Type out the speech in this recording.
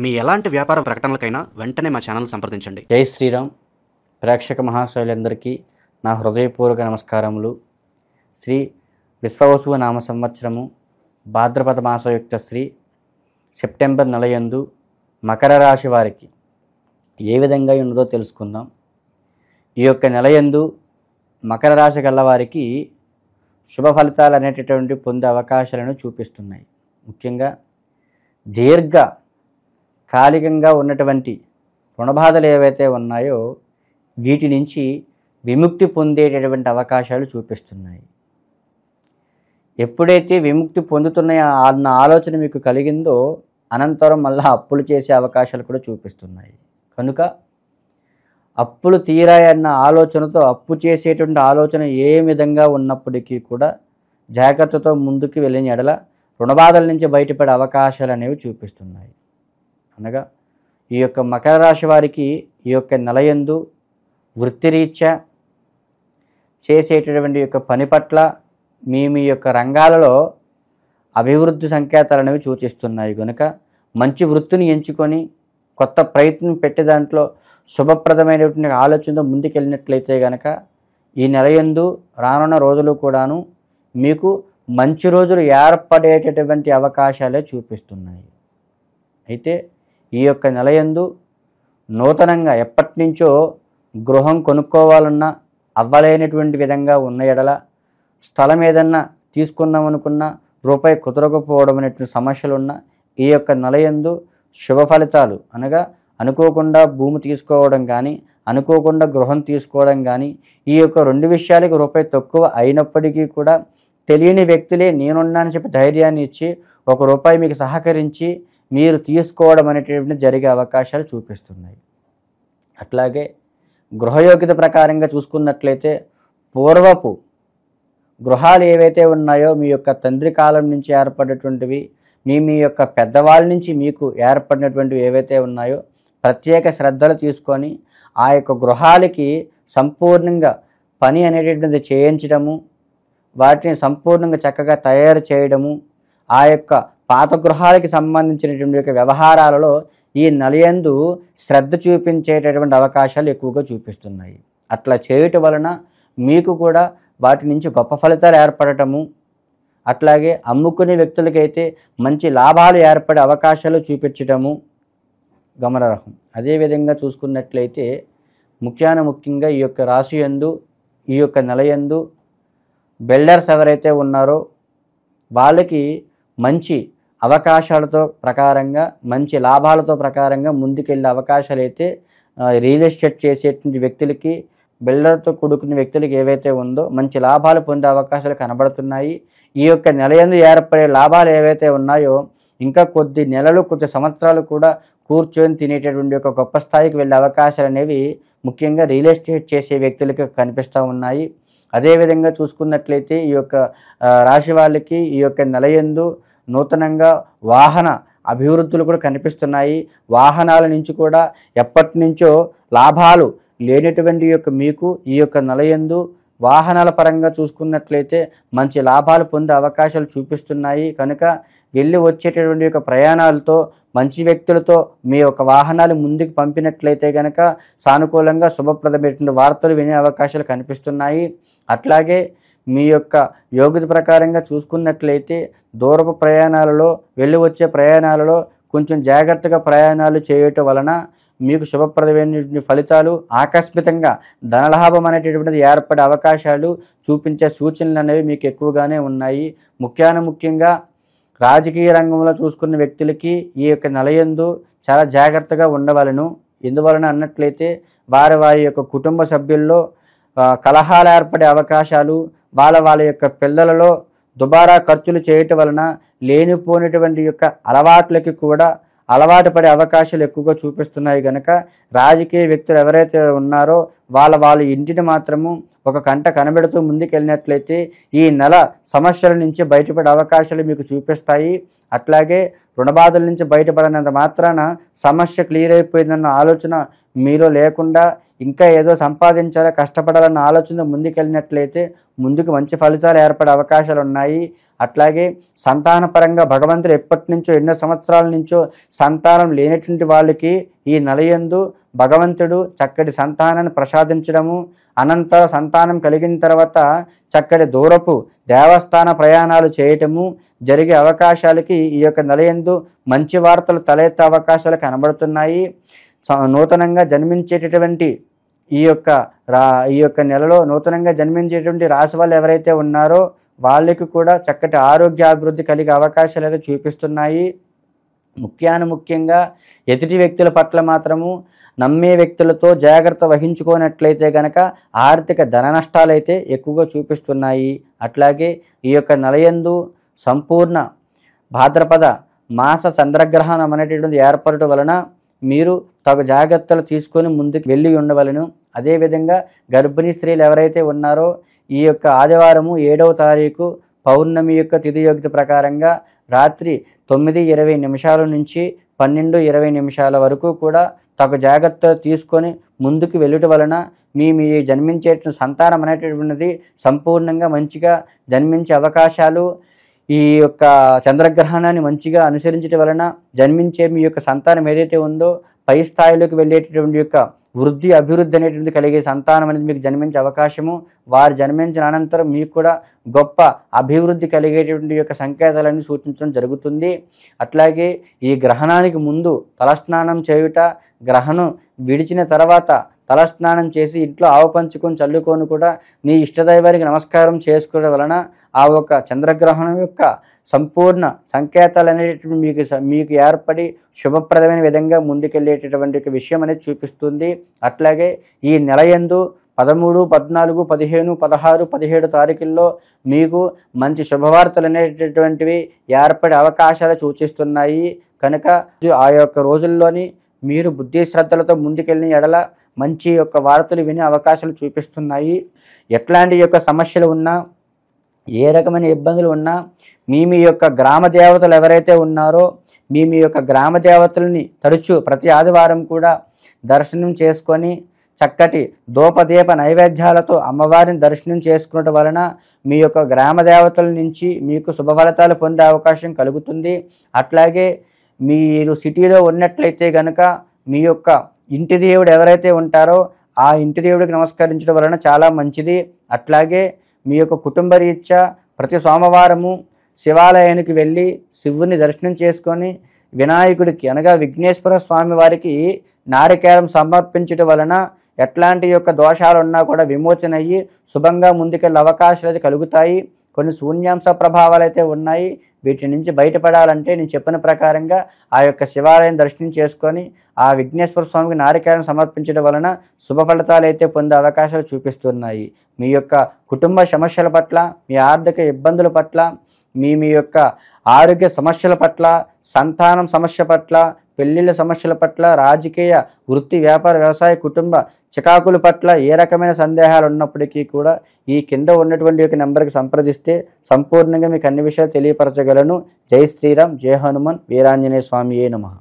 మీ ఎలాంటి వ్యాపార ప్రకటనలకైనా వెంటనే మా ఛానల్ సంప్రదించండి. జై శ్రీరామ్. ప్రేక్షక మహాశయులందరికీ నా హృదయపూర్వక నమస్కారములు. శ్రీ విశ్వవసువు నామ సంవత్సరము భాద్రపద మాసయుక్త శ్రీ సెప్టెంబర్ నెలయందు మకర రాశి వారికి ఏ విధంగా ఉన్నదో తెలుసుకుందాం. ఈ యొక్క నెలయందు మకర రాశి గల వారికి శుభ ఫలితాలు అనేటటువంటి పొందే అవకాశాలను చూపిస్తున్నాయి. ముఖ్యంగా దీర్ఘకాలికంగా ఉన్నటువంటి రుణబాధలు ఏవైతే ఉన్నాయో వీటి నుంచి విముక్తి పొందేటటువంటి అవకాశాలు చూపిస్తున్నాయి. ఎప్పుడైతే విముక్తి పొందుతున్నాయో అన్న ఆలోచన మీకు కలిగిందో అనంతరం మళ్ళీ అప్పులు చేసే అవకాశాలు కూడా చూపిస్తున్నాయి. కనుక అప్పులు తీరాయన్న ఆలోచనతో అప్పు చేసేటువంటి ఆలోచన ఏ విధంగా ఉన్నప్పటికీ కూడా జాగ్రత్తతో ముందుకు వెళ్ళిన ఎడల రుణబాధల నుంచి బయటపడే అవకాశాలు అనేవి చూపిస్తున్నాయి. అనగా ఈ యొక్క మకర రాశి వారికి ఈ యొక్క నెలయందు వృత్తిరీత్యా చేసేటటువంటి యొక్క పని పట్ల మీ యొక్క రంగాలలో అభివృద్ధి సంకేతాలు అనేవి సూచిస్తున్నాయి. కనుక మంచి వృత్తిని ఎంచుకొని కొత్త ప్రయత్నం పెట్టే దాంట్లో శుభప్రదమైనటువంటి ఆలోచనతో ముందుకెళ్ళినట్లయితే కనుక ఈ నెలయందు రానున్న రోజులు కూడాను మీకు మంచి రోజులు ఏర్పడేటటువంటి అవకాశాలే చూపిస్తున్నాయి. అయితే ఈ యొక్క నెలయందు నూతనంగా ఎప్పటి నుంచో గృహం కొనుక్కోవాలన్నా అవ్వలేనటువంటి విధంగా ఉన్న ఎడల స్థలం ఏదన్నా తీసుకుందాం అనుకున్నా రూపాయి కుదరకపోవడం అనేటువంటి సమస్యలున్న ఈ యొక్క నెలయందు శుభ ఫలితాలు అనగా అనుకోకుండా భూమి తీసుకోవడం కానీ అనుకోకుండా గృహం తీసుకోవడం కానీ ఈ యొక్క రెండు విషయాలకి రూపాయి తక్కువ అయినప్పటికీ కూడా తెలియని వ్యక్తులే నేనున్నానని చెప్పి ధైర్యాన్ని ఇచ్చి ₹1 మీకు సహకరించి మీరు తీసుకోవడం అనేటువంటి జరిగే అవకాశాలు చూపిస్తున్నాయి. అట్లాగే గృహయోగ్యత ప్రకారంగా చూసుకున్నట్లయితే పూర్వపు గృహాలు ఏవైతే ఉన్నాయో మీ యొక్క తండ్రి కాలం నుంచి ఏర్పడినటువంటివి మీ యొక్క పెద్దవాళ్ళ నుంచి మీకు ఏర్పడినటువంటివి ఏవైతే ఉన్నాయో ప్రత్యేక శ్రద్ధలు తీసుకొని ఆ యొక్క గృహాలకి సంపూర్ణంగా పని అనేటటువంటిది చేయించడము, వాటిని సంపూర్ణంగా చక్కగా తయారు చేయడము, ఆ యొక్క పాత గృహాలకి సంబంధించినటువంటి యొక్క వ్యవహారాలలో ఈ నెలయందు శ్రద్ధ చూపించేటటువంటి అవకాశాలు ఎక్కువగా చూపిస్తున్నాయి. అట్లా చేయటం వలన మీకు కూడా వాటి నుంచి గొప్ప ఫలితాలు ఏర్పడటము, అట్లాగే అమ్ముకునే వ్యక్తులకైతే మంచి లాభాలు ఏర్పడే అవకాశాలు చూపించటము గమనార్హం. అదేవిధంగా చూసుకున్నట్లయితే ముఖ్యంగా ఈ యొక్క రాశి యందు ఈ యొక్క నెలయందు బిల్డర్స్ ఎవరైతే ఉన్నారో వాళ్ళకి మంచి అవకాశాలతో ప్రకారంగా మంచి లాభాలతో ప్రకారంగా ముందుకెళ్ళే అవకాశాలు అయితే రియల్ ఎస్టేట్ చేసేటువంటి వ్యక్తులకి బిల్డర్తో కూడుకున్న వ్యక్తులకి ఏవైతే ఉందో మంచి లాభాలు పొందే అవకాశాలు కనబడుతున్నాయి. ఈ యొక్క నెలయందు ఏర్పడే లాభాలు ఏవైతే ఉన్నాయో ఇంకా కొద్ది నెలలు కొద్ది సంవత్సరాలు కూడా కూర్చొని తినేటటువంటి ఒక గొప్ప స్థాయికి వెళ్ళే అవకాశాలు అనేవి ముఖ్యంగా రియల్ ఎస్టేట్ చేసే వ్యక్తులకి కనిపిస్తూ ఉన్నాయి. అదేవిధంగా చూసుకున్నట్లయితే ఈ యొక్క రాశి వాళ్ళకి ఈ యొక్క నెలయందు నూతనంగా వాహన అభివృద్ధులు కూడా కనిపిస్తున్నాయి. వాహనాల నుంచి కూడా ఎప్పటి నుంచో లాభాలు లేనటువంటి యొక్క మీకు ఈ యొక్క నెలయందు వాహనాల పరంగా చూసుకున్నట్లయితే మంచి లాభాలు పొందే అవకాశాలు చూపిస్తున్నాయి. కనుక వెళ్ళి వచ్చేటటువంటి యొక్క ప్రయాణాలతో మంచి వ్యక్తులతో మీ యొక్క వాహనాలు ముందుకు పంపినట్లయితే కనుక సానుకూలంగా శుభప్రదమైనటువంటి వార్తలు వినే అవకాశాలు కనిపిస్తున్నాయి. అట్లాగే మీ యొక్క యోగ్యత ప్రకారంగా చూసుకున్నట్లయితే దూరపు ప్రయాణాలలో వెళ్ళి వచ్చే ప్రయాణాలలో కొంచెం జాగ్రత్తగా ప్రయాణాలు చేయటం వలన మీకు శుభప్రదమైన ఫలితాలు ఆకస్మికంగా ధనలాభం అనేటటువంటిది ఏర్పడే అవకాశాలు చూపించే సూచనలు అనేవి మీకు ఎక్కువగానే ఉన్నాయి. ముఖ్యంగా రాజకీయ రంగంలో చూసుకున్న వ్యక్తులకి ఈ యొక్క నెలయందు చాలా జాగ్రత్తగా ఉండవలను. ఎందువలన అన్నట్లయితే వారి యొక్క కుటుంబ సభ్యుల్లో కలహాలు ఏర్పడే అవకాశాలు, వాళ్ళ యొక్క పిల్లలలో దుబారా ఖర్చులు చేయటం వలన లేనిపోయినటువంటి యొక్క అలవాట్లకి కూడా అలవాటు పడే అవకాశాలు ఎక్కువగా చూపిస్తున్నాయి. కనుక రాజకీయ వ్యక్తులు ఎవరైతే ఉన్నారో వాళ్ళ ఇంటిని మాత్రము ఒక కంట కనబెడుతూ ముందుకెళ్ళినట్లయితే ఈ నెల సమస్యల నుంచి బయటపడే అవకాశాలు మీకు చూపిస్తాయి. అట్లాగే రుణబాధల నుంచి బయటపడినంత మాత్రాన సమస్య క్లియర్ అయిపోయిందన్న ఆలోచన మీలో లేకుండా ఇంకా ఏదో సంపాదించాలో కష్టపడాలన్న ఆలోచన ముందుకెళ్ళినట్లయితే ముందుకు మంచి ఫలితాలు ఏర్పడే అవకాశాలు ఉన్నాయి. అట్లాగే సంతానపరంగా భగవంతుడు ఎప్పటి నుంచో ఎన్నో సంవత్సరాల నుంచో సంతానం లేనటువంటి వాళ్ళకి ఈ నెలయందు భగవంతుడు చక్కటి సంతానాన్ని ప్రసాదించడము, అనంతర సంతానం కలిగిన తర్వాత చక్కటి దూరపు దేవస్థాన ప్రయాణాలు చేయటము జరిగే అవకాశాలకి ఈ యొక్క నెలయందు మంచి వార్తలు తలెత్తే అవకాశాలు కనబడుతున్నాయి. నూతనంగా జన్మించేటటువంటి ఈ యొక్క నెలలో నూతనంగా జన్మించేటువంటి రాశి వాళ్ళు ఎవరైతే ఉన్నారో వాళ్ళకి కూడా చక్కటి ఆరోగ్య అభివృద్ధి కలిగే అవకాశాలు అయితే చూపిస్తున్నాయి. ముఖ్యంగా ఎదుటి వ్యక్తుల పట్ల మాత్రము నమ్మే వ్యక్తులతో జాగ్రత్త వహించుకోనట్లయితే కనుక ఆర్థిక ధన నష్టాలు అయితే ఎక్కువగా చూపిస్తున్నాయి. అట్లాగే ఈ యొక్క నెలయందు సంపూర్ణ భాద్రపద మాస చంద్రగ్రహణం అనేటటువంటి ఏర్పడటం వలన మీరు తగు జాగ్రత్తలు తీసుకొని ముందుకు వెళ్ళి ఉండవలను. అదేవిధంగా గర్భిణీ స్త్రీలు ఎవరైతే ఉన్నారో ఈ యొక్క ఆదివారము 7వ తారీఖు పౌర్ణమి యొక్క తిథి యోగ్యత ప్రకారంగా రాత్రి 9:20 నుంచి 12:20 వరకు కూడా తగు జాగ్రత్తలు తీసుకొని ముందుకు వెళ్ళుట వలన మీ జన్మించే సంతానం అనేటటువంటిది సంపూర్ణంగా మంచిగా జన్మించే అవకాశాలు, ఈ యొక్క చంద్రగ్రహణాన్ని మంచిగా అనుసరించడం వలన జన్మించే మీ యొక్క సంతానం ఏదైతే ఉందో పై స్థాయిలోకి వెళ్ళేటటువంటి యొక్క వృద్ధి అభివృద్ధి అనేటువంటి కలిగే సంతానం అనేది మీకు జన్మించే అవకాశము, వారు జన్మించిన అనంతరం మీకు కూడా గొప్ప అభివృద్ధి కలిగేటువంటి యొక్క సంకేతాలను సూచించడం జరుగుతుంది. అట్లాగే ఈ గ్రహణానికి ముందు తలస్నానం చేయుట, గ్రహణం విడిచిన తర్వాత తలస్నానం చేసి ఇంట్లో ఆవు పంచుకొని చల్లుకొని కూడా నీ ఇష్టదైవానికి నమస్కారం చేసుకోవడం వలన ఆ ఒక చంద్రగ్రహణం యొక్క సంపూర్ణ సంకేతాలు అనేటటువంటి మీకు ఏర్పడి శుభప్రదమైన విధంగా ముందుకెళ్ళేటటువంటి విషయం అనేది చూపిస్తుంది. అట్లాగే ఈ నెలయందు 13, 14, 15, 16, 17 తారీఖుల్లో మీకు మంచి శుభవార్తలు అనేటటువంటివి ఏర్పడే అవకాశాలు సూచిస్తున్నాయి. కనుక ఆ యొక్క రోజుల్లోని మీరు బుద్ధి శ్రద్ధలతో ముందుకెళ్ళిన ఎడల మంచి యొక్క వార్తలు వినే అవకాశాలు చూపిస్తున్నాయి. ఎట్లాంటి యొక్క సమస్యలు ఉన్నా, ఏ రకమైన ఇబ్బందులు ఉన్నా మీ యొక్క గ్రామ దేవతలు ఎవరైతే ఉన్నారో మీ యొక్క గ్రామ దేవతలని తరచూ ప్రతి ఆదివారం కూడా దర్శనం చేసుకొని చక్కటి దూపదీప నైవేద్యాలతో అమ్మవారిని దర్శనం చేసుకున్నట వలన మీ యొక్క గ్రామ దేవతల నుంచి మీకు శుభ ఫలితాలు పొందే అవకాశం కలుగుతుంది. అట్లాగే మీరు సిటీలో ఉన్నట్లయితే కనుక మీ యొక్క ఇంటి దేవుడు ఎవరైతే ఉంటారో ఆ ఇంటి దేవుడికి నమస్కరించడం వలన చాలా మంచిది. అట్లాగే మీ యొక్క కుటుంబ రీత్యా ప్రతి సోమవారము శివాలయానికి వెళ్ళి శివుని దర్శనం చేసుకొని వినాయకుడికి అనగా విఘ్నేశ్వర స్వామి వారికి నారికేళం సమర్పించడం వలన ఎట్లాంటి యొక్క దోషాలు ఉన్నా కూడా విమోచన అయ్యి శుభంగా ముందుకెళ్ళే అవకాశాలు అయితే కలుగుతాయి. కొన్ని శూన్యాంశ ప్రభావాలు అయితే ఉన్నాయి. వీటి నుంచి బయటపడాలంటే నేను చెప్పిన ప్రకారంగా ఆ యొక్క శివాలయం దర్శనం చేసుకొని ఆ విఘ్నేశ్వర స్వామికి నారికేళం సమర్పించడం వలన శుభ ఫలితాలు అయితే పొందే అవకాశాలు చూపిస్తున్నాయి. మీ యొక్క కుటుంబ సమస్యల పట్ల, మీ ఆర్థిక ఇబ్బందుల పట్ల, మీ యొక్క ఆరోగ్య సమస్యల పట్ల, సంతానం సమస్య పట్ల, పెళ్లిళ్ళ సమస్యల పట్ల, రాజకీయ వృత్తి వ్యాపార వ్యవసాయ కుటుంబ చికాకుల పట్ల ఏ రకమైన సందేహాలు ఉన్నప్పటికీ కూడా ఈ కింద ఉన్నటువంటి యొక్క నెంబర్కి సంప్రదిస్తే సంపూర్ణంగా మీకు అన్ని విషయాలు తెలియపరచగలను. జై శ్రీరామ్, జై హనుమాన్, వీరాంజనేయ స్వామియే నమః.